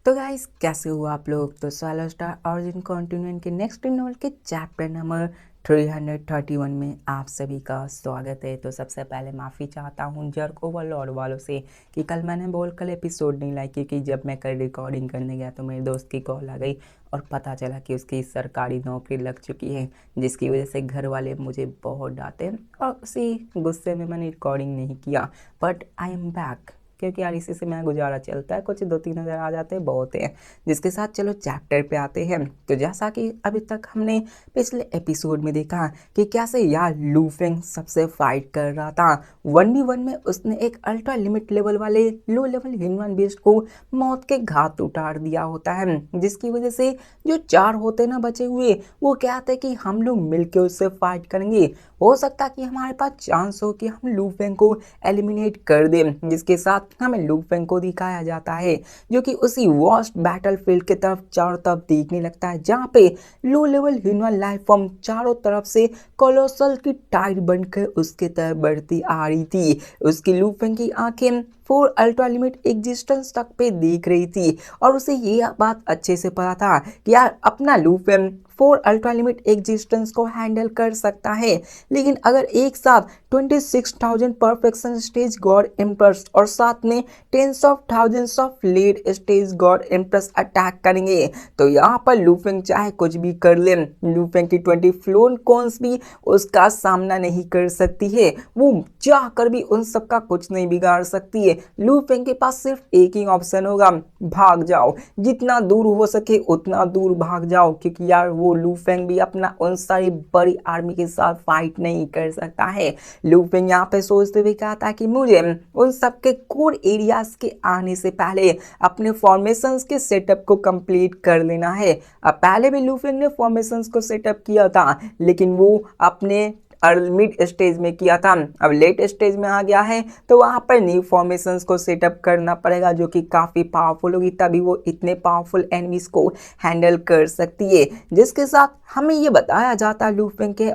तो गाइस कैसे हो आप लोग। तो सोलो स्टार ऑरिजिन कॉन्टिन्यूएंट के नेक्स्ट नॉवल के चैप्टर नंबर 331 में आप सभी का स्वागत है। तो सबसे पहले माफ़ी चाहता हूँ जर्क ओवरलॉर्ड वालों से कि कल मैंने बोल कल एपिसोड नहीं लाई, क्योंकि जब मैं कल रिकॉर्डिंग करने गया तो मेरे दोस्त की कॉल आ गई और पता चला कि उसकी सरकारी नौकरी लग चुकी है, जिसकी वजह से घर वाले मुझे बहुत डांटे और उसी गुस्से में मैंने रिकॉर्डिंग नहीं किया। बट आई एम बैक, क्योंकि यार इसी से मेरा गुजारा चलता है। कुछ 2-3 हज़ार आ जाते हैं, बहुत है। जिसके साथ चलो चैप्टर पे आते हैं। तो जैसा कि अभी तक हमने पिछले एपिसोड में देखा कि कैसे यार लू फेंग सबसे फाइट कर रहा था 1v1 में। उसने एक अल्ट्रा लिमिट लेवल वाले लो लेवल ह्यूमन बीस्ट को मौत के घाट उतार दिया होता है, जिसकी वजह से जो 4 होते ना बचे हुए, वो कहते कि हम लोग मिलकर उससे फाइट करेंगे। हो सकता है कि हमारे पास चांस हो कि हम लू फेंग को एलिमिनेट कर दें। जिसके साथ हमें लू फेंग को दिखाया जाता है जो कि उसी वास्ट बैटलफील्ड की तरफ चारों तरफ देखने लगता है, जहाँ पे low level human life form चारों तरफ से कोलोसल की टाइड बनकर उसके तरफ बढ़ती आ रही थी। उसकी लू फेंग की आंखें 4 अल्ट्रा लिमिट एग्जिस्टेंस तक पे देख रही थी और उसे ये बात अच्छे से पता था कि यार अपना लू फेंग 4 अल्ट्रा लिमिट एग्जिस्टेंस को हैंडल कर सकता है। लेकिन अगर एक साथ 26,000 परफेक्शन स्टेज गॉड एम्प्रेस और साथ में tens of thousands of late stage god empress attack करेंगे, तो यहाँ पर लू फेंग चाहे कुछ भी कर ले, लू फेंग की 20 फ्लोन कॉन्स भी उसका सामना नहीं कर सकती है। वो चाह कर भी उन सबका कुछ नहीं बिगाड़ सकती है। लू फेंग के पास सिर्फ एक ही ऑप्शन होगा, भाग जाओ। जितना दूर हो सके उतना दूर भाग जाओ, क्योंकि यार वो लू फेंग भी अपना उन सारी बड़ी आर्मी के साथ फाइट नहीं कर सकता है। लू फेंग यहाँ पे सोचते हुए कहा था कि मुझे उन सबके कोर एरियाज के आने से पहले अपने फॉर्मेशंस के सेटअप को कंप्लीट कर लेना है। अब पहले भी लू फेंग ने फॉर्मेशंस को सेटअप किया था, लेकिन वो अपने मिड स्टेज में किया था। अब लेट स्टेज में आ गया है तो वहां पर न्यू फॉर्मेशंस को सेटअप करना पड़ेगा, जो कि काफी पावरफुल होगी, तभी वो इतने पावरफुल एनिमीज को हैंडल कर सकती है। जिसके साथ हमें ये बताया जाता है लू फेंग के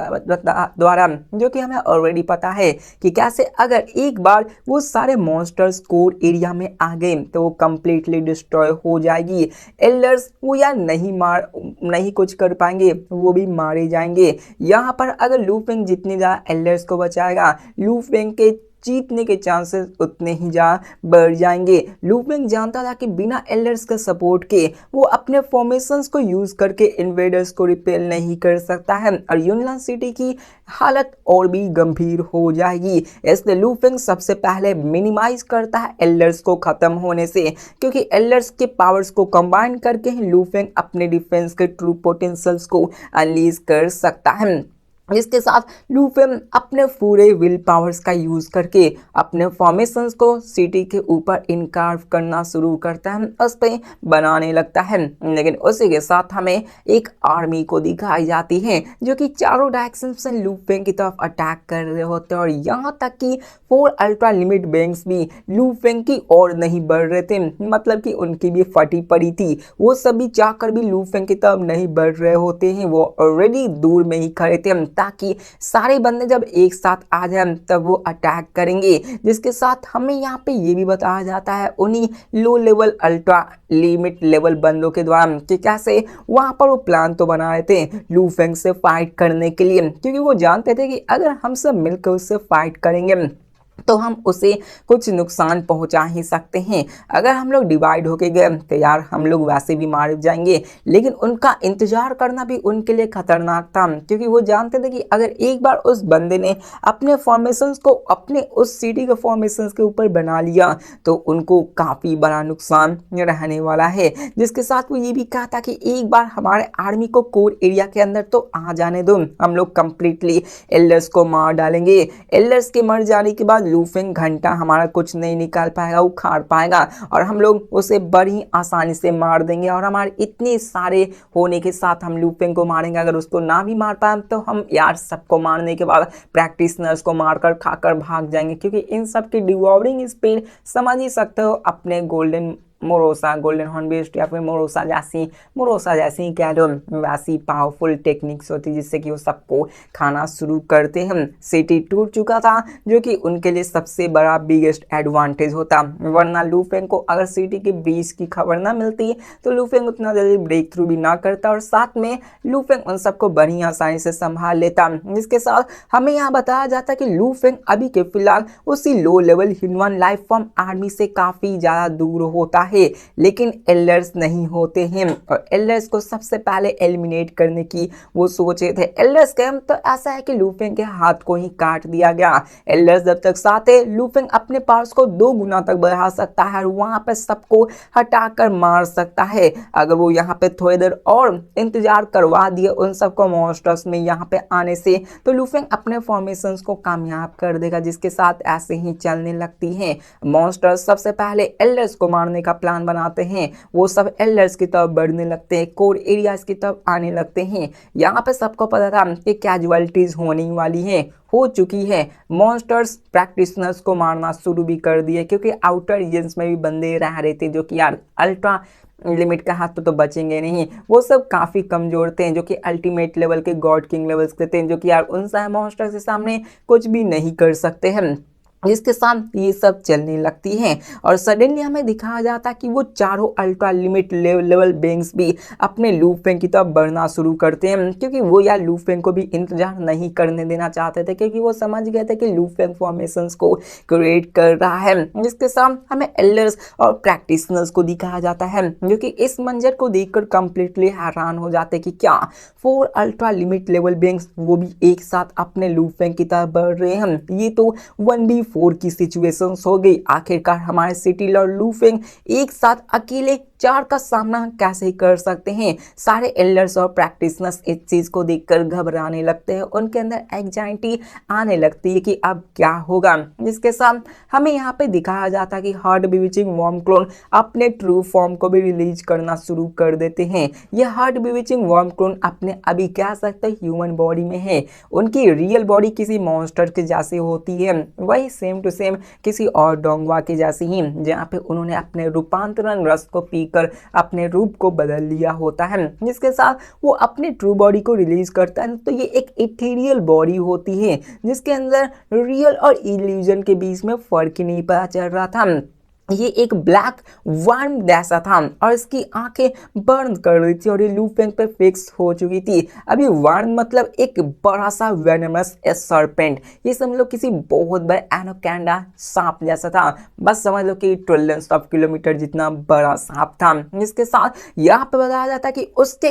द्वारा, जो कि हमें ऑलरेडी पता है कि कैसे अगर एक बार वो सारे मॉन्स्टर्स कोर एरिया में आ गए तो वो कंप्लीटली डिस्ट्रॉय हो जाएगी। एल्डर्स वो यार नहीं कुछ कर पाएंगे, वो भी मारे जाएंगे। यहाँ पर अगर लू फेंग जितनी ज्यादा एल्डर्स को बचाएगा, लू फेंग के जीतने के चांसेस उतने ही बढ़ जाएंगे। लू फेंग जानता था कि बिना एल्डर्स का सपोर्ट के वो अपने फॉर्मेशंस को यूज करके इन्वेडर्स को रिपेल नहीं कर सकता है और यूनियन सिटी की हालत और भी गंभीर हो जाएगी। इसलिए लू फेंग सबसे पहले मिनिमाइज करता है एल्डर्स को खत्म होने से, क्योंकि एल्डर्स के पावर्स को कंबाइन करके ही लू फेंग अपने डिफेंस के ट्रू पोटेंशियल्स को अनलीज कर सकता है। इसके साथ लू फेंग अपने पूरे विल पावर्स का यूज करके अपने फॉर्मेशंस को सिटी के ऊपर इनकार्व करना शुरू करता है, उस पे बनाने लगता है। लेकिन उसी के साथ हमें एक आर्मी को दिखाई जाती है जो कि चारों डायरेक्शन से लू फेंग की तरफ अटैक कर रहे होते हैं और यहाँ तक कि 4 अल्ट्रा लिमिट बैंक्स भी लू फेंग की ओर नहीं बढ़ रहे थे, मतलब कि उनकी भी फटी पड़ी थी। वो सभी चाहकर भी लू फेंग की तरफ नहीं बढ़ रहे होते हैं, वो ऑलरेडी दूर में ही खड़े थे, ताकि सारे बंदे जब एक साथ आ जाए तब वो अटैक करेंगे। जिसके साथ हमें यहाँ पे ये भी बताया जाता है उन्हीं low level ultra limit level बंदों के द्वारा कि कैसे वहां पर वो प्लान तो बना रहे थे लू फेंग से फाइट करने के लिए, क्योंकि वो जानते थे कि अगर हम सब मिलकर उससे फाइट करेंगे तो हम उसे कुछ नुकसान पहुंचा ही सकते हैं। अगर हम लोग डिवाइड होके गए तो यार हम लोग वैसे भी मार जाएंगे। लेकिन उनका इंतजार करना भी उनके लिए खतरनाक था, क्योंकि वो जानते थे कि अगर एक बार उस बंदे ने अपने फॉर्मेशंस को अपने उस सिटी के फॉर्मेशंस के ऊपर बना लिया तो उनको काफी बड़ा नुकसान रहने वाला है। जिसके साथ वो ये भी कहा था कि एक बार हमारे आर्मी को कोर एरिया के अंदर तो आ जाने दो, हम लोग कंप्लीटली एल्डर्स को मार डालेंगे। एल्डर्स के मर जाने के बाद लू फेंग घंटा हमारा कुछ नहीं निकाल पाएगा, उखाड़ पाएगा और हम लोग उसे बड़ी आसानी से मार देंगे। और हमारे इतने सारे होने के साथ हम लू फेंग को मारेंगे, अगर उसको ना भी मार पाए तो हम यार सबको मारने के बाद प्रैक्टिशनर्स को मारकर खाकर भाग जाएंगे, क्योंकि इन सब की डिवॉरिंग स्पीड समझ ही सकते हो अपने गोल्डन मोरोसा गोल्डन हॉर्न बीस्ट या फिर मोरोसा जैसी कह लो वैसी पावरफुल टेक्निक्स होती जिससे कि वो सबको खाना शुरू करते हैं। सिटी टूट चुका था जो कि उनके लिए सबसे बड़ा बिगेस्ट एडवांटेज होता, वरना लूफेंग को अगर सिटी के ब्रीच की खबर ना मिलती तो लूफेंग उतना जल्दी ब्रेक थ्रू भी ना करता और साथ में लूफेंग उन सबको बड़ी आसानी से संभाल लेता। जिसके साथ हमें यहाँ बताया जाता कि लूफेंग अभी के फिलहाल उसी low level human life form army से काफी ज्यादा दूर होता है, लेकिन एल्डर्स नहीं होते हैं और एल्डर्स को सबसे पहले एलिमिनेट करने की वो सोचे थे। एल्डर्स के तो ऐसा है कि लूफेंग के हाथ को ही काट दिया गया। एल्डर्स जब तक साथ है लूफेंग अपने पावर्स को 2 गुना तक बढ़ा सकता है और वहां पे सबको हटाकर मार सकता है। अगर वो यहाँ पे थोड़ी देर और इंतजार करवा दिए उन सबको मॉन्स्टर्स में यहाँ पे आने से तो लूफेंग अपने फॉर्मेशंस को कामयाब कर देगा, जिसके साथ ऐसे ही चलने लगती हैं। मॉन्स्टर्स सबसे पहले एल्डर्स को मारने का प्लान बनाते हैं, वो सब एल्डर्स की तरफ बढ़ने लगते हैं, कोर एरियाज की तरफ आने लगते हैं। यहाँ पे सबको पता था कि कैजुअलिटीज होने वाली है, हो चुकी है। मॉन्स्टर्स प्रैक्टिशनर्स को मारना शुरू भी कर दिए क्योंकि आउटर रीजन्स में भी बंदे रह रहे थे जो कि यार अल्ट्रा लिमिट का हाथ तो बचेंगे नहीं, वो सब काफ़ी कमजोर थे जो कि अल्टीमेट लेवल के गॉड किंग लेवल्स के थे जो कि यार उन सारे मॉन्स्टर्स के सामने कुछ भी नहीं कर सकते हैं। जिसके साथ ये सब चलने लगती हैं और सडनली हमें दिखाया जाता कि वो चारों अल्ट्रा लिमिट लेवल बेंग्स भी अपने लूफेंग की तरफ बढ़ना शुरू करते हैं क्योंकि वो यार लूफेंग को भी इंतजार नहीं करने देना चाहते थे क्योंकि वो समझ गए थे कि लूफेंग फॉर्मेशंस को क्रिएट कर रहा है। जिसके साथ हमें एल्डर्स और प्रैक्टिशनर्स को दिखाया जाता है जो कि इस मंजर को देखकर कंप्लीटली हैरान हो जाते कि क्या 4 अल्ट्रा लिमिट लेवल बेंग्स वो भी एक साथ अपने लूफेंग की तरफ बढ़ रहे हैं। ये तो 1v4 की सिचुएशंस हो गई। आखिरकार हमारे सिटी लॉर्ड लूफेंग एक साथ अकेले 4 का सामना कैसे कर सकते हैं। सारे एल्डर्स और प्रैक्टिशनर्स इस चीज को देखकर घबराने लगते हैं, उनके अंदर एंजाइटी आने लगती है कि अब क्या होगा। जिसके साथ हमें यहाँ पे दिखाया जाता है कि हार्ट बिविचिंग वॉर्म क्लोन अपने ट्रू फॉर्म को भी रिलीज करना शुरू कर देते हैं। ये हार्ट बिविचिंग वॉर्म क्लोन अपने अभी कह सकते हैं ह्यूमन बॉडी में है, उनकी रियल बॉडी किसी मॉन्स्टर के जैसे होती है, वही सेम टू सेम किसी और डोंगवा के जैसे ही, जहाँ पे उन्होंने अपने रूपांतरण रस को पीकर अपने रूप को बदल लिया होता है। जिसके साथ वो अपने ट्रू बॉडी को रिलीज करता है तो ये एक इथेरियल बॉडी होती है जिसके अंदर रियल और इल्यूजन के बीच में फर्क ही नहीं पता चल रहा था। ये एक ब्लैक वर्म जैसा था और इसकी आंखें बर्न कर रही थी और ये लूफेंग पे फिक्स हो चुकी थी। अभी वर्म मतलब एक बड़ा सा वेनमस सर्पेंट, ये समझ लो किसी बहुत बड़े एनोकैंडा सांप जैसा था, बस समझ लो कि ट्रिलियंस ऑफ किलोमीटर जितना बड़ा सांप था। जिसके साथ यहाँ पे बताया जाता है कि उसके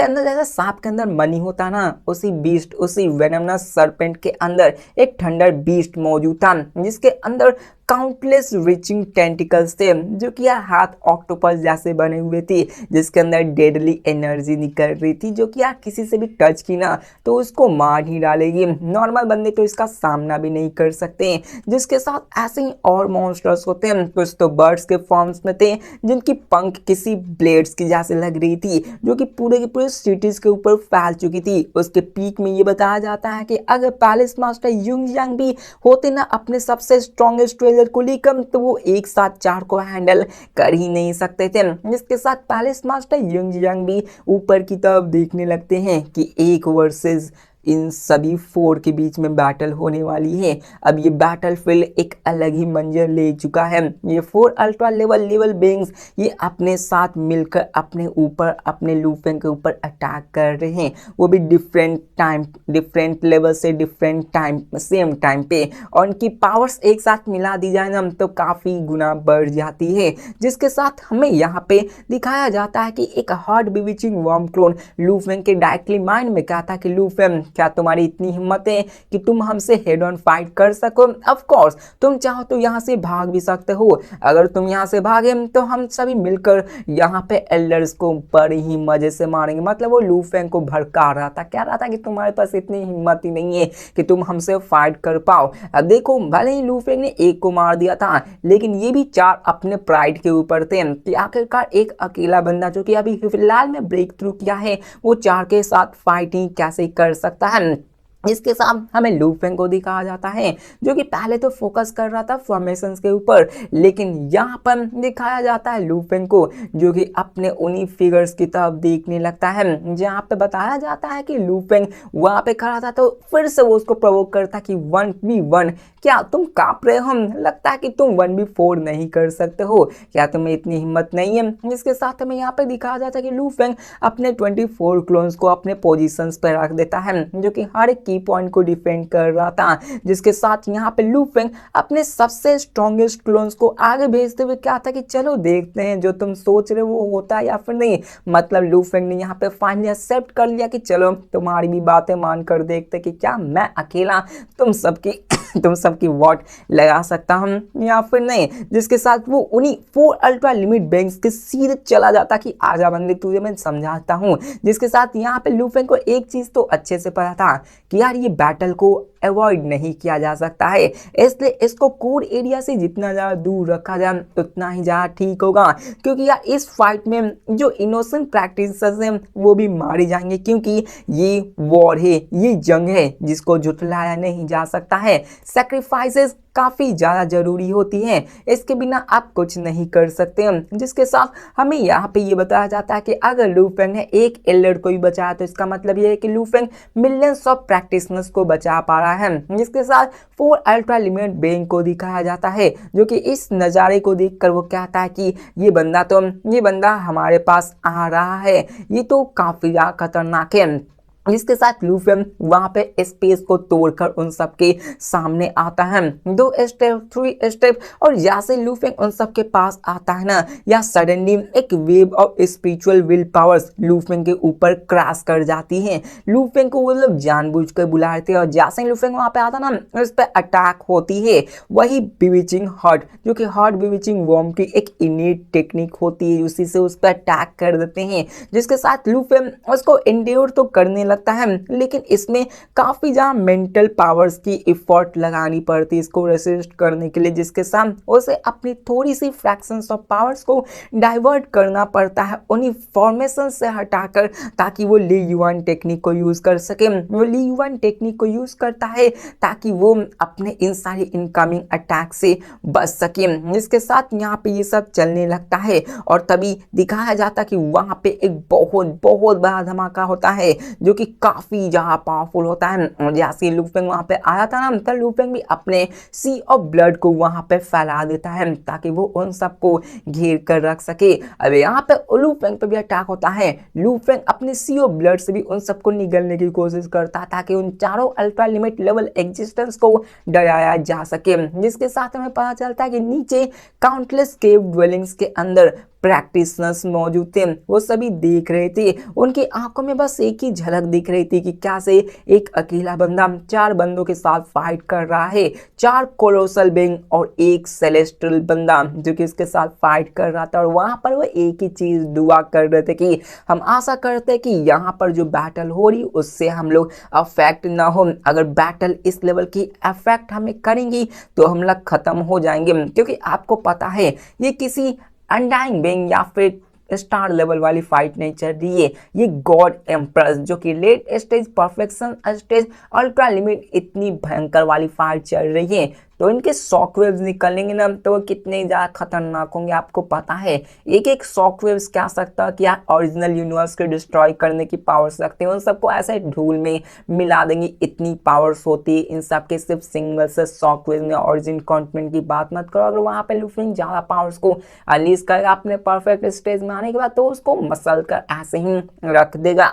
अंदर जैसे सांप के अंदर मनी होता ना, उसी वेनमस सर्पेंट के अंदर एक थंडर बीस्ट मौजूद था जिसके अंदर काउंटलेस रिचिंग टेंटिकल्स थे जो कि यार हाथ ऑक्टोपस जैसे बने हुए थे, जिसके अंदर डेडली एनर्जी निकल रही थी जो कि यार किसी से भी टच की ना तो उसको मार ही डालेगी। नॉर्मल बंदे तो इसका सामना भी नहीं कर सकते। जिसके साथ ऐसे ही और मॉन्स्टर्स होते हैं, कुछ तो बर्ड्स के फॉर्म्स में थे जिनकी पंख किसी ब्लेड्स की जैसे लग रही थी जो कि पूरे के पूरे सिटीज के ऊपर फैल चुकी थी। उसके पीक में ये बताया जाता है कि अगर पैलेस मास्टर युंग यांग भी होते ना अपने सबसे स्ट्रॉन्गेस्ट को लेकर तो वो एक साथ 4 को हैंडल कर ही नहीं सकते थे। जिसके साथ पैलेस मास्टर युंग यांग भी ऊपर की तरफ देखने लगते हैं कि एक वर्सेस इन सभी 4 के बीच में बैटल होने वाली है। अब ये बैटल फील्ड एक अलग ही मंजर ले चुका है। ये 4 अल्ट्रा लेवल बेंग्स ये अपने साथ मिलकर अपने ऊपर अपने लूफेंग के ऊपर अटैक कर रहे हैं, वो भी डिफरेंट लेवल से डिफरेंट टाइम सेम टाइम पे, और उनकी पावर्स एक साथ मिला दी जाए ना तो काफ़ी गुना बढ़ जाती है। जिसके साथ हमें यहाँ पे दिखाया जाता है कि एक हार्ट बिविचिंग वर्म क्लोन लूफेंग के डायरेक्टली माइंड में क्या था कि लूफेंग क्या तुम्हारी इतनी हिम्मत है कि तुम हमसे हेड ऑन फाइट कर सको? ऑफ कोर्स तुम चाहो तो यहाँ से भाग भी सकते हो, अगर तुम यहाँ से भागे तो हम सभी मिलकर यहाँ पे एल्डर्स को बड़े ही मजे से मारेंगे। मतलब वो लूफेंग को भड़का रहा था, कह रहा था कि तुम्हारे पास इतनी हिम्मत ही नहीं है कि तुम हमसे फाइट कर पाओ। अब देखो भले ही लूफेंग ने एक को मार दिया था लेकिन ये भी 4 अपने प्राइड के ऊपर थे कि आखिरकार एक अकेला बंदा जो कि अभी फिलहाल में ब्रेक थ्रू किया है वो 4 के साथ फाइटिंग कैसे कर सकता है। इसके साथ हमें लू फेंग को दिखाया जाता है जो कि पहले तो फोकस कर रहा था फॉर्मेशंस के ऊपर, लेकिन यहाँ पर दिखाया जाता है लू फेंग को जो कि अपने उन्हीं फिगर्स की तरफ देखने लगता है। जहाँ पे बताया जाता है कि लू फेंग वहाँ पे खड़ा था तो फिर से वो उसको प्रवोक करता कि 1v1 क्या तुम कांप रहे हो, लगता है कि तुम 1v4 नहीं कर सकते हो, क्या तुम्हें इतनी हिम्मत नहीं है। इसके साथ हमें यहाँ पे दिखाया जाता है कि लू फेंग अपने 24 क्लोन्स को अपने पोजीशंस पे रख देता है जो कि हर एक की पॉइंट को डिफेंड कर रहा था। जिसके साथ यहाँ पे लू फेंग अपने सबसे स्ट्रॉन्गेस्ट क्लोन्स को आगे भेजते हुए क्या था कि चलो देखते हैं जो तुम सोच रहे हो वो होता है या फिर नहीं। मतलब लू फेंग ने यहाँ पे फाइनली एक्सेप्ट कर लिया कि चलो तुम्हारी भी बातें मान कर देखते कि क्या मैं अकेला तुम सबकी वॉट लगा सकता हूँ या फिर नहीं। जिसके साथ वो उन्हीं 4 अल्ट्रा लिमिट बैंक्स के सीधे चला जाता कि आजा बंदे तुझे मैं समझाता हूँ। जिसके साथ यहाँ पे लू फेंग को एक चीज तो अच्छे से पता था कि यार ये बैटल को अवॉइड नहीं किया जा सकता है, इसलिए इसको कोर एरिया से जितना ज़्यादा दूर रखा जाए उतना ही ज़्यादा ठीक होगा, क्योंकि यार इस फाइट में जो इनोसेंट प्रैक्टिसर्स हैं वो भी मारे जाएंगे, क्योंकि ये वॉर है, ये जंग है जिसको झुठलाया नहीं जा सकता है। सेक्रीफाइसेस काफ़ी ज़्यादा ज़रूरी होती हैं, इसके बिना आप कुछ नहीं कर सकते हैं। जिसके साथ हमें यहाँ पे ये बताया जाता है कि अगर लू फेंग ने एक एल्डर को भी बचाया तो इसका मतलब ये है कि लू फेंग मिलियंस ऑफ प्रैक्टिशनर्स को बचा पा रहा है। जिसके साथ 4 अल्ट्रा लिमिट बेइंग को दिखाया जाता है जो कि इस नज़ारे को देखकर वो कहता है कि ये बंदा हमारे पास आ रहा है, ये तो काफ़ी ज़्यादा खतरनाक है। जिसके साथ लू फेंग वहां पे स्पेस को तोड़कर उन सबके सामने आता है, 2 स्टेप 3 स्टेप, और जैसे लू फेंग उन सबके पास आता है ना, या सडनली एक wave of spiritual will powers लू फेंग के ऊपर क्रैश कर जाती है। लू फेंग को वो लोग जानबूझकर बुला रहे थे और जैसे ही लू फेंग वहां पे आता ना उस पर अटैक होती है वही बिविचिंग हार्ट, जो कि हार्ट बिविचिंग वॉर्म की एक इनेट टेक्निक होती है, उसी से उस पर अटैक कर देते हैं। जिसके साथ लू फेंग उसको एंड्योर तो करने लगता है लेकिन इसमें काफी ज्यादा मेंटल पावर्स की एफर्ट लगानी पड़ती है इसको रेसिस्ट करने के लिए, जिसके साथ उसे अपनी थोड़ी सी फ्रैक्शंस ऑफ पावर्स को डाइवर्ट करना पड़ता है उन्हीं फॉर्मेशन से हटाकर, ताकि वो ली युआन टेक्निक को यूज कर सके। वो ली युआन टेक्निक को यूज करता है ताकि वो अपने इन सारी इनकमिंग अटैक से बच सके। जिसके साथ यहाँ पे ये सब चलने लगता है और तभी दिखाया जाता कि वहां पे एक बहुत बहुत बड़ा धमाका होता है जो कि काफी ज्यादा पावरफुल होता है। जैसे लू फेंग वहां पे आया था ना, तो लू फेंग भी अपने सी ऑफ ब्लड को वहां पे फैला देता है ताकि वो उन सबको घेर कर रख सके। अब यहाँ पे लू फेंग पे भी अटैक होता है। लू फेंग अपने सी ऑफ ब्लड से भी उन सबको निगलने की कोशिश करता है ताकि उन चारों अल्ट्रा लिमिट लेवल एग्जिस्टेंस को डराया जा सके। जिसके साथ हमें पता चलता है कि नीचे काउंटलेस केव ड्वेलिंग्स के अंदर प्रैक्टिशनर्स मौजूद थे, वो सभी देख रहे थे, उनकी आंखों में बस एक ही झलक दिख रही थी कि कैसे एक अकेला बंदा 4 बंदों के साथ फाइट कर रहा है, 4 कोलोसल बीइंग और एक सेलेस्टियल बंदा जो कि इसके साथ फाइट कर रहा था। और वहां पर वो एक ही चीज दुआ कर रहे थे कि हम आशा करते हैं कि यहाँ पर जो बैटल हो रही उससे हम लोग अफेक्ट ना हो, अगर बैटल इस लेवल की अफेक्ट हमें करेंगी तो हम लोग खत्म हो जाएंगे, क्योंकि आपको पता है ये किसी अनडाइंग बीइंग या फिर स्टार लेवल वाली फाइट नहीं चल रही है, ये गॉड एम्प्रेस जो कि late stage perfection stage ultra limit इतनी भयंकर वाली फाइट चल रही है। तो इनके शॉकवेव्स निकलेंगे ना तो वो कितने ज़्यादा खतरनाक होंगे आपको पता है। एक एक शॉकवेव्स क्या सकता है कि आप ओरिजिनल यूनिवर्स को डिस्ट्रॉय करने की पावर्स रखते हैं, उन सबको ऐसे धूल में मिला देंगे, इतनी पावर्स होती है इन सब के। सिर्फ सिंगल से शॉकवेव में ओरिजिन कॉन्टिनेंट की बात मत करो, अगर वहाँ पे लू फेंग ज़्यादा पावर्स को अनलीज करेगा अपने परफेक्ट स्टेज में आने के बाद तो उसको मसल कर ऐसे ही रख देगा।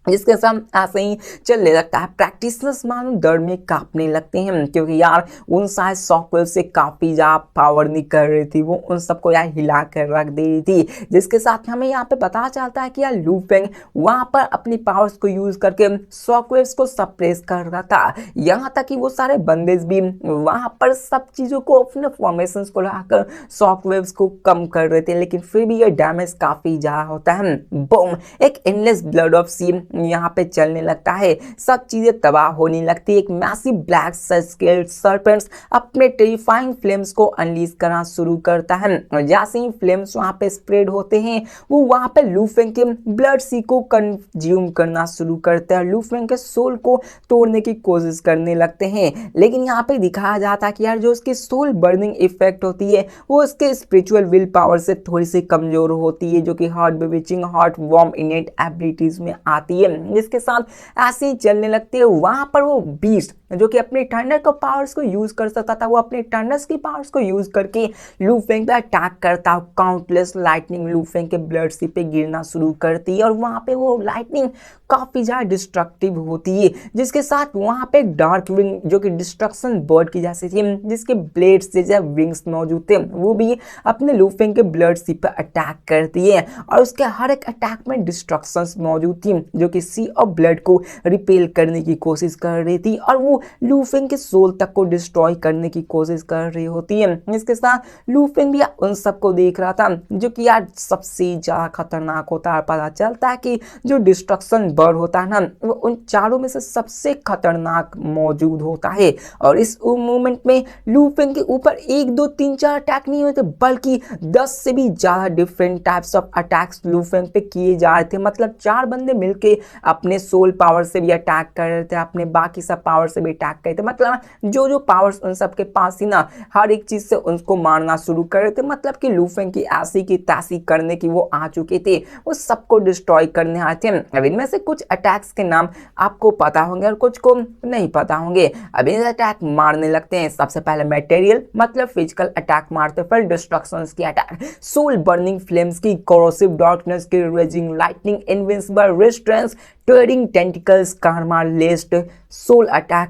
जिसके साथ ऐसे ही चलने लगता है। प्रैक्टिशनर्स मानो डर में कांपने लगते हैं क्योंकि यार उन सारे सॉफ्टवेयर से काफ़ी ज़्यादा पावर निकल रही थी, वो उन सबको यार हिला कर रख दे रही थी। जिसके साथ हमें यहाँ पे पता चलता है कि यार लू फेंग वहाँ पर अपनी पावर्स को यूज़ करके सॉफ्टवेयर को सप्रेस कर रहा था, यहाँ तक कि वो सारे बंदेज भी वहाँ पर सब चीज़ों को अपने फॉर्मेशन को लगाकर सॉफ्टवेयर को कम कर रहे थे, लेकिन फिर भी ये डैमेज काफ़ी ज़्यादा होता है। बूम, एक एंडलेस ब्लड ऑफ सी यहाँ पे चलने लगता है, सब चीजें तबाह होने लगती है। एक मैसिव ब्लैक स्केल्ड सर्पेंट्स अपने टेरिफाइंग फ्लेम्स को अनलीज करना शुरू करता है और जैसे ही फ्लेम्स वहां पे स्प्रेड होते हैं वो वहां पे लू फेंग के ब्लड सी को कंज्यूम करना शुरू करते हैं, लू फेंग के सोल को तोड़ने की कोशिश करने लगते हैं। लेकिन यहाँ पे दिखाया जाता है कि यार जो उसकी सोल बर्निंग इफेक्ट होती है वो उसके स्पिरिचुअल विल पावर से थोड़ी सी कमजोर होती है, जो कि heart bewitching heart warm innate abilities में आती है, जिसके साथ ऐसे ही चलने लगती है। वहां पर वो बीस्ट जो कि अपने थंडर के पावर्स को यूज कर सकता था, वो अपने थंडर्स की पावर्स को यूज करके लू फेंग पे अटैक करता है। काउंटलेस लाइटनिंग लू फेंग के ब्लड सी पे गिरना शुरू करती है और वहां पे वो लाइटनिंग काफी ज्यादा डिस्ट्रक्टिव होती है, जिसके साथ वहां पे डार्क विंग जो कि डिस्ट्रक्शन बर्ड की जैसी थी, जिसके ब्लेड से जैसे विंग्स मौजूद थे, वो भी अपने लू फेंग के ब्लड सी पे अटैक करती है और उसके हर एक अटैक में डिस्ट्रक्शंस मौजूद थी जो कि सी ऑफ ब्लड को रिपेल करने की कोशिश कर रही थी और वो लू फेंग के सोल तक को डिस्ट्रॉय करने की कोशिश कर रही होती है। इसके साथ लू फेंग भी उन सबको देख रहा था, जो कि यार सबसे ज्यादा खतरनाक होता है। पता चलता है कि जो डिस्ट्रक्शन बर्ड होता है ना, वो उन चारों में से सबसे खतरनाक मौजूद होता है और इस मूवमेंट में लू फेंग के ऊपर 1 2 3 4 अटैक नहीं होते बल्कि 10 से भी ज्यादा डिफरेंट टाइप्स ऑफ अटैक्स लू फेंग पे किए जा रहे थे। मतलब 4 बंदे मिलके अपने सोल पावर से भी अटैक कर रहे थे, अपने बाकी सब पावर से भी अटैक कर रहे थे। मतलब जो जो पावर्स उन सबके पास थी ना, हर एक चीज से उनको मारना शुरू कर रहे थे। मतलब कि लू फेंग की ऐसी की तैसी करने की वो आ चुके थे, वो सबको डिस्ट्रॉय करने आए थे। अब इनमें से कुछ अटैक्स के नाम आपको पता होंगे और कुछ को नहीं पता होंगे। अब इन अटैक मारने लगते हैं। सबसे पहले मटेरियल मतलब फिजिकल अटैक मारते, फिर डिस्ट्रक्शंस की अटैक, सोल बर्निंग फ्लेम्स की, कोरोसिव डार्कनेस की, raging lightning, invincible restraints, tearing tentacles, karma laced soul attack,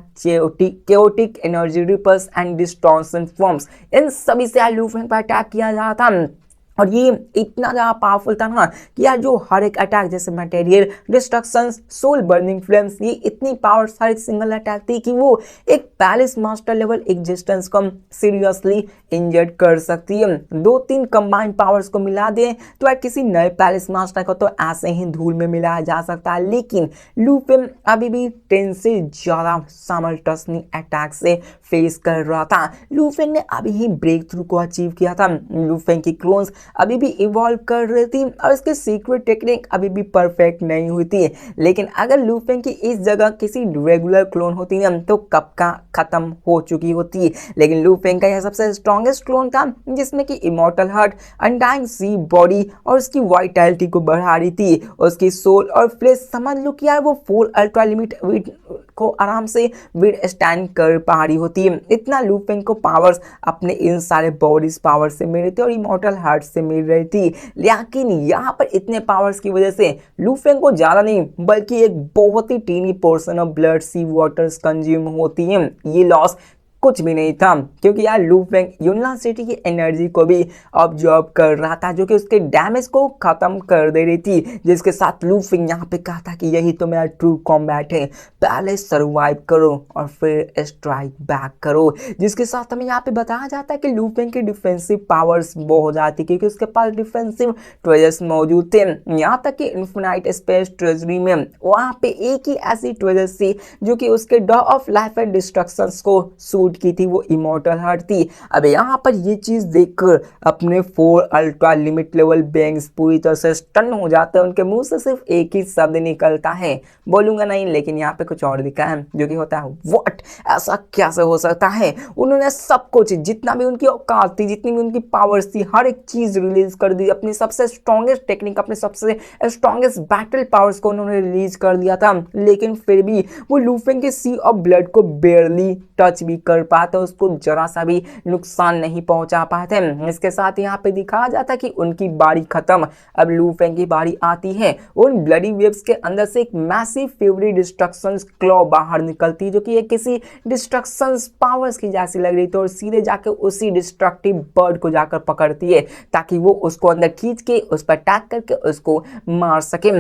chaotic energy ripples and distortion forms. इन सभी से लू फेंग पर अटैक किया जा रहा था और ये इतना ज़्यादा पावरफुल था ना कि यार जो हर एक अटैक जैसे material destruction soul burning flames, ये इतनी पावर हर एक सिंगल अटैक थी कि वो एक पैलेस मास्टर लेवल एग्जिस्टेंस को सीरियसली इंजर्ड कर सकती है। 2-3 कंबाइंड पावर्स को मिला दें तो यार किसी नए पैलेस मास्टर को तो ऐसे ही धूल में मिलाया जा सकता है। लेकिन लू फेंग अभी भी 10 से ज़्यादा साइमल्टेनियस अटैक से फेस कर रहा था। लू फेंग ने अभी ही ब्रेक थ्रू को अचीव किया था। लू फेंग की क्लोन्स अभी भी इवॉल्व कर रही थी और इसके सीक्रेट टेक्निक अभी भी परफेक्ट नहीं हुई थी। लेकिन अगर लू फेंग की इस जगह किसी रेगुलर क्लोन होती ना तो कब का खत्म हो चुकी होती। लेकिन लू फेंग का यह सबसे स्ट्रॉन्गेस्ट क्लोन था, जिसमें कि इमॉर्टल हार्ट, अनडाइंग सी बॉडी और उसकी वाइटैलिटी को बढ़ा रही थी। उसकी सोल और फ्लेश समझ लो कि यार वो 4 अल्ट्रा लिमिट को आराम से विड स्टैंड कर पा रही होती है। इतना लू फेंग को पावर्स अपने इन सारे बॉडीज पावर से मिल रही थी और इमॉर्टल हार्ट से मिल रही थी। लेकिन यहाँ पर इतने पावर्स की वजह से लू फेंग को ज्यादा नहीं बल्कि एक बहुत ही tiny portion of blood sea waters consume होती है। ये लॉस कुछ भी नहीं था क्योंकि यार लू फेंग यूनियन सिटी की एनर्जी को भी ऑब्जर्व कर रहा था, जो कि उसके डैमेज को खत्म कर दे रही थी। जिसके साथ लू फेंग यहाँ पे कहा था कि यही तो मेरा ट्रू कॉम्बैट है, पहले सर्वाइव करो और फिर स्ट्राइक बैक करो। जिसके साथ हमें यहाँ पे बताया जाता है कि लू फेंग की डिफेंसिव पावर्स बहुत जाती क्योंकि उसके पास डिफेंसिव ट्रेजर्स मौजूद थे। यहाँ तक कि इन्फिनाइट स्पेस ट्रेजरी में वहाँ पे एक ही ऐसी ट्रेजर थी जो कि उसके डॉ ऑफ लाइफ एंड डिस्ट्रक्शंस को सूट की थी, वो इमॉर्टल हार्ट थी। अब यहाँ पर ये चीज देखकर अपने 4 अल्ट्रा लिमिट लेवल बेंग्स पूरी तरह से स्टन हो जाते हैं। उनके मुंह से सिर्फ एक ही शब्द निकलता है, बोलूंगा नहीं, लेकिन यहाँ पे कुछ और लिखा है जो कि होता है व्हाट, ऐसा कैसे हो सकता है। उन्होंने सब कुछ जितना भी उनकी औकात थी, जितनी भी उनकी पावर्स थी, हर एक चीज रिलीज कर दी। अपनी सबसे स्ट्रॉन्गेस्ट टेक्निक, अपने सबसे स्ट्रॉन्गेस्ट बैटल पावर्स को उन्होंने रिलीज कर दिया था। लेकिन फिर भी वो लू फेंग के सी ऑफ ब्लड को बेयरली टच भी कर पाते, उसको जरा सा भी नुकसान नहीं पहुंचा पाते। इसके साथ यहाँ पे दिखाया जाता है कि उनकी बारी खत्म, अब लू फेंग की बारी आती है। उन ब्लडी वेव्स के अंदर से एक मैसिव फ्यूरी डिस्ट्रक्शंस क्लॉ बाहर निकलती है जो कि एक किसी डिस्ट्रक्शंस पावर्स की जैसी लग रही थी और सीधे जाकर उसी डिस्ट्रक्टिव बर्ड को जाकर पकड़ती है ताकि वो उसको अंदर खींच के उस पर अटैक करके उसको मार सके।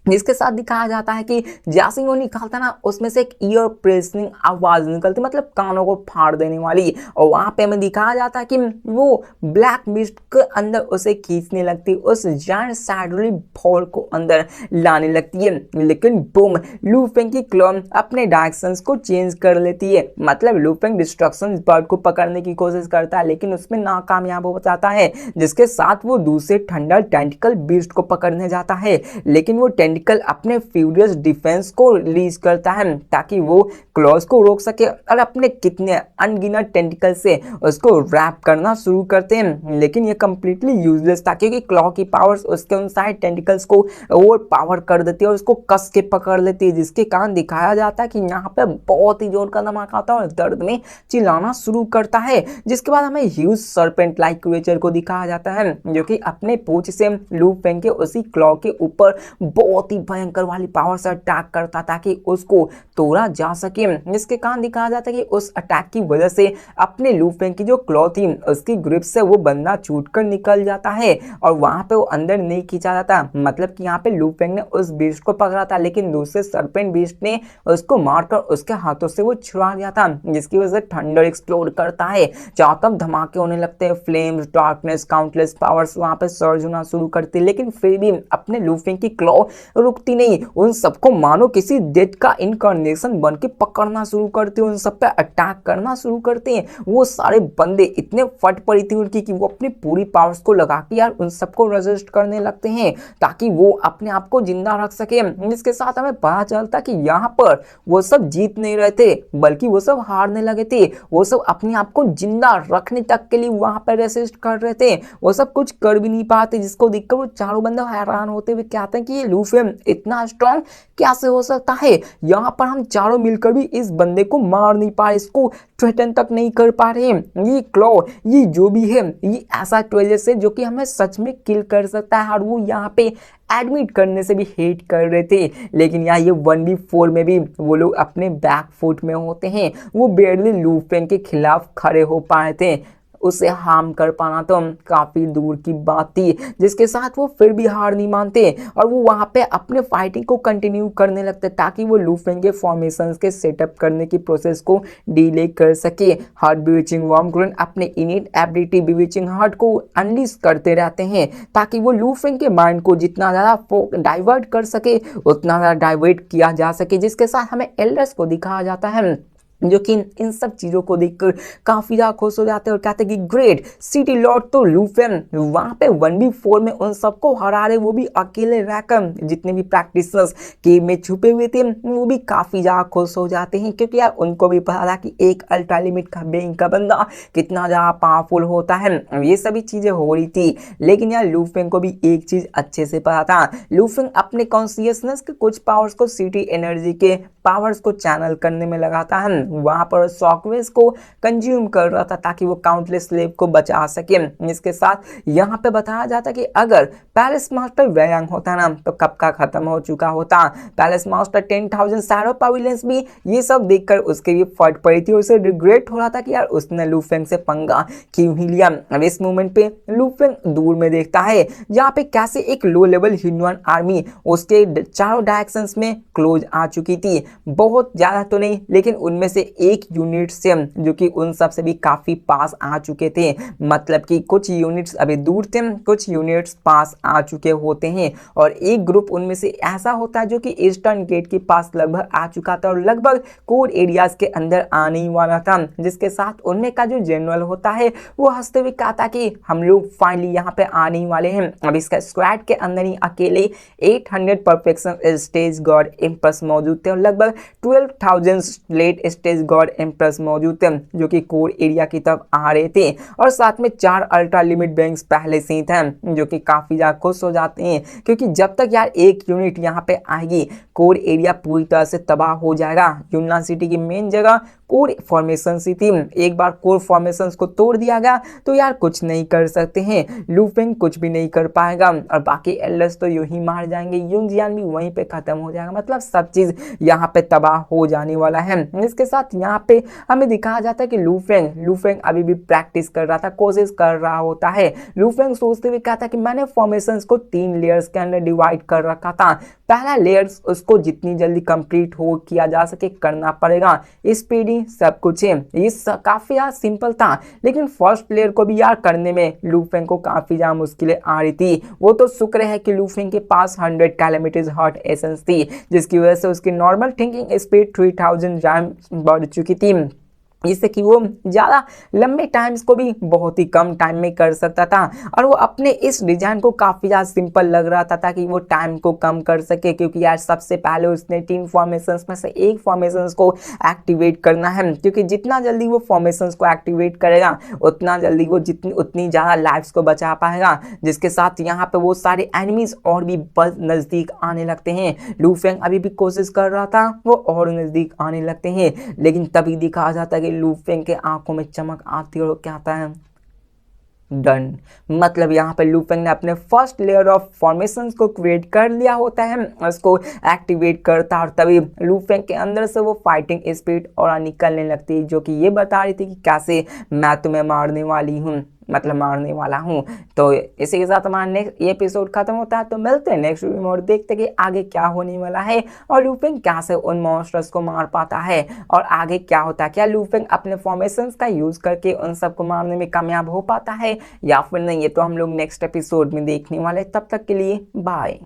जिसके साथ दिखाया जाता है कि जैसे ही वो निकालता ना उसमें से एक ईयर प्रेसिंग आवाज निकलती, मतलब कानों को फाड़ देने वाली। और वहां पे हमें दिखाया जाता है कि वो ब्लैक मिस्ट के अंदर उसे खींचने लगती, उस जायंट सैडली बॉल को अंदर लाने लगती है। लेकिन बूम, लू फेंग की क्लॉ अपने डायरेक्शंस को चेंज कर लेती है। मतलब लू फेंग डिस्ट्रक्शन बर्ड को पकड़ने की कोशिश करता है लेकिन उसमें नाकामयाब हो जाता है, जिसके साथ वो दूसरे ठंडा टेंटिकल बीस्ट को पकड़ने जाता है। लेकिन वो टेंटिकल अपने फ्यूरियस डिफेंस को रिलीज करता है ताकि वो क्लॉज को रोक सके और अपने कितने अनगिनत टेंटिकल से उसको रैप करना शुरू करते हैं। लेकिन ये कंप्लीटली यूजलेस था क्योंकि क्लॉ की पावर्स उसके उन सारे टेंटिकल्स को ओवर पावर कर देती है और उसको कस के पकड़ लेती है, जिसके कारण दिखाया जाता है कि यहाँ पे बहुत ही जोर का धमाका होता है और दर्द में चिल्लाना शुरू करता है। जिसके बाद हमें ह्यूज सर्पेंट लाइक क्रिएचर को दिखाया जाता है जो कि अपने पूंछ से लू फेंग के उसी क्लॉ के ऊपर बहुत ही भयंकर वाली पावर से अटैक करता ताकि उसको तोड़ा जा सके। जिसके कारण दिखाया जाता है कि उस अटैक की वजह से अपने लू फेंग की जो क्लॉ थी उसकी ग्रिप से वो बंदा छूटकर निकल जाता है और वहां पे वो अंदर नहीं खींचा जाता। मतलब कि यहाँ पे लू फेंग ने उस बीस्ट को पकड़ा था लेकिन दूसरे सर्पेंट बीस्ट ने उसको मारकर उसके हाथों से वो छुड़ा दिया था, जिसकी वजह से थंडर एक्सप्लोड करता है। चारों तरफ धमाके होने लगते हैं, फ्लेम्स, डार्कनेस, काउंटलेस पावर्स वहां पे सर्ज होना शुरू करती है। लेकिन फिर भी अपने लू फेंग की क्लॉ रुकती नहीं, उन सबको मानो किसी डेथ का इनकारनेशन बन के पकड़ना शुरू करते हैं, उन सब पे अटैक करना शुरू करते हैं। वो सारे बंदे इतने फट पड़ी थी उनकी कि वो अपनी पूरी पावर्स को लगा के यार उन सबको रेजिस्ट करने लगते हैं ताकि वो अपने आप को जिंदा रख सके। इसके साथ हमें पता चलता कि यहाँ पर वो सब जीत नहीं रहे थे बल्कि वो सब हारने लगे थे। वो सब अपने आप को जिंदा रखने तक के लिए वहां पर रेसिस्ट कर रहे थे, वो सब कुछ कर भी नहीं पाते, जिसको देखकर वो चारों बंदे हैरान होते हुए कहते हैं कि ये लू फेंग इतना स्ट्रॉन्ग कैसे हो सकता है। यहाँ पर हम चारों मिलकर भी इस बंदे को मार नहीं पा रहे, इसको थ्रेटन तक नहीं कर पा रहे। ये क्लॉ, ये जो भी है, ये ऐसा ट्वेजर है जो कि हमें सच में किल कर सकता है और वो यहाँ पे एडमिट करने से भी हेट कर रहे थे। लेकिन यहाँ ये 1v4 में भी वो लोग अपने बैक फुट में होते हैं, वो बेरली लू फेंग के खिलाफ खड़े हो पाए थे, उसे हार्म कर पाना तो काफी दूर की बात थी। जिसके साथ वो फिर भी हार नहीं मानते और वो वहां पे अपने फाइटिंग को कंटिन्यू करने लगते ताकि वो लू फेंग के फॉर्मेशंस के सेटअप करने की प्रोसेस को डिले कर सके। हार्ट बीविचिंग वर्म अपने इनेट एबिलिटी बीविचिंग हार्ट को अनलिश करते रहते हैं ताकि वो लू फेंग के माइंड को जितना ज्यादा डाइवर्ट कर सके उतना ज्यादा डाइवर्ट किया जा सके। जिसके साथ हमें एल्डर्स को दिखाया जाता है जो कि इन सब चीजों को देखकर काफी ज्यादा खुश हो जाते हैं और कहते हैं कि ग्रेट सिटी लॉर्ड तो लू फेंग वहां पे 1v4 में उन सबको हरा रहे, वो भी अकेले रहकर। जितने भी प्रैक्टिशनर्स केव में छुपे हुए थे वो भी काफी ज्यादा खुश हो जाते हैं क्योंकि यार उनको भी पता था कि एक अल्ट्रा लिमिट का बेइंग का बंदा कितना ज्यादा पावरफुल होता है। ये सभी चीजें हो रही थी लेकिन यार लू फेंग को भी एक चीज अच्छे से पता था, लू फेंग अपने कॉन्शियसनेस के कुछ पावर्स को सिटी एनर्जी के पावर्स को चैनल करने में लगाता है, वहां पर शॉकवेव्स को कंज्यूम कर रहा था ताकि वो काउंटलेस स्लेव को बचा सके। इसके साथ यहाँ पे बताया जाता कि अगर पैलेस मास्टर व्यंग होता ना तो कब का खत्म हो चुका होता। पैलेस मास्टर 10,000 शैडो पवेलियंस भी ये सब देखकर उसके भी फट पड़ी थी, उसे रिग्रेट हो रहा था कि यार उसने लू फेंग से पंगा क्यों ही लिया। अब इस मोमेंट पे लू फेंग दूर में देखता है जहाँ पे कैसे एक लो लेवल ह्यूमन आर्मी उसके चारों डायरेक्शंस में क्लोज आ चुकी थी, बहुत ज्यादा तो नहीं लेकिन उनमें से एक यूनिट से जो कि उन सब से भी काफी पास आ चुके थे। मतलब कि कुछ यूनिट्स अभी दूर थे, कुछ यूनिट्स पास आ चुके होते हैं और एक ग्रुप उनमें से ऐसा होता है जो कि ईस्टर्न गेट के पास लगभग आ चुका था और लगभग कोर एरियाज के अंदर आने ही वाला था। जिसके साथ उनमें का जो जनरल होता है वो हंसते हुए कहता कि हम लोग फाइनली यहाँ पे आने ही वाले हैं। अब इसका स्क्वाड के अंदर ही अकेले 800 परफेक्शन स्टेज गॉड एम्प्रेस मौजूद थे और लगभग 12,000 लेट स्टेज गॉड एम्प्रेस मौजूद थे जो कि कोर एरिया की तरफ आ रहे थे और साथ में 4 अल्ट्रा लिमिट बैंक्स पहले से ही थे जो कि काफी ज्यादा खुश हो जाते हैं क्योंकि जब तक यार एक यूनिट यहाँ पे आएगी कोर एरिया पूरी तरह से तबाह हो जाएगा। यूनान सिटी की मेन जगह कोर फॉर्मेशन सी थी, एक बार कोर फॉर्मेशंस को तोड़ दिया गया तो यार कुछ नहीं कर सकते हैं, लू फेंग कुछ भी नहीं कर पाएगा और बाकी एल्डर्स तो यूं ही मार जाएंगे, यूनजियान भी वहीं पे खत्म हो जाएगा। मतलब सब चीज यहाँ पे तबाह हो जाने वाला है। इसके साथ यहाँ पे हमें दिखाया जाता है कि लू फेंग अभी भी प्रैक्टिस कर रहा था, कोशिश कर रहा होता है। लू फेंग सोचते हुए कहता कि मैंने फॉर्मेशंस को 3 लेयर्स के अंदर डिवाइड कर रखा था, पहला लेयर उसको जितनी जल्दी कंप्लीट हो किया जा सके करना पड़ेगा। स्पीड ही सब कुछ है। ये काफी यार सिंपल था, लेकिन फर्स्ट लेयर को भी यार करने में लू फेंग को काफी ज्यादा मुश्किलें आ रही थी। वो तो शुक्र है कि लू फेंग के पास 100 किलोमीटर हॉट एसेंस थी, जिसकी वजह से उसकी नॉर्मल थिंकिंग स्पीड 3000 रैम बढ़ चुकी थी, जिससे कि वो ज़्यादा लंबे टाइम्स को भी बहुत ही कम टाइम में कर सकता था। और वो अपने इस डिज़ाइन को काफ़ी ज़्यादा सिंपल लग रहा था ताकि वो टाइम को कम कर सके, क्योंकि यार सबसे पहले उसने 3 फॉर्मेशंस में से एक फॉर्मेशंस को एक्टिवेट करना है, क्योंकि जितना जल्दी वो फॉर्मेशंस को एक्टिवेट करेगा उतना जल्दी वो उतनी ज़्यादा लाइफ्स को बचा पाएगा, जिसके साथ यहाँ पे वो सारे एनिमीज और भी नज़दीक आने लगते हैं। लू फेंग अभी भी कोशिश कर रहा था, वो और नज़दीक आने लगते हैं, लेकिन तभी दिखा जाता है लू फेंग के आंखों में चमक आती है और क्या आता है, डन। मतलब यहाँ पे लू फेंग ने अपने फर्स्ट लेयर ऑफ फॉर्मेशंस को क्रिएट कर लिया होता है, उसको एक्टिवेट करता है, और तभी लू फेंग के अंदर से वो फाइटिंग स्पिरिट और निकलने लगती है, जो कि ये बता रही थी कि कैसे मैं तुम्हें मारने वाली हूँ, मतलब मारने वाला हूँ। तो इसी के साथ हमारा नेक्स्ट ये एपिसोड खत्म होता है। तो मिलते हैं नेक्स्ट वीडियो में और देखते हैं कि आगे क्या होने वाला है और लू फेंग कैसे उन मॉन्स्टर्स को मार पाता है और आगे क्या होता है। क्या लू फेंग अपने फॉर्मेशंस का यूज करके उन सबको मारने में कामयाब हो पाता है या फिर नहीं, ये तो हम लोग नेक्स्ट एपिसोड में देखने वाले। तब तक के लिए बाय।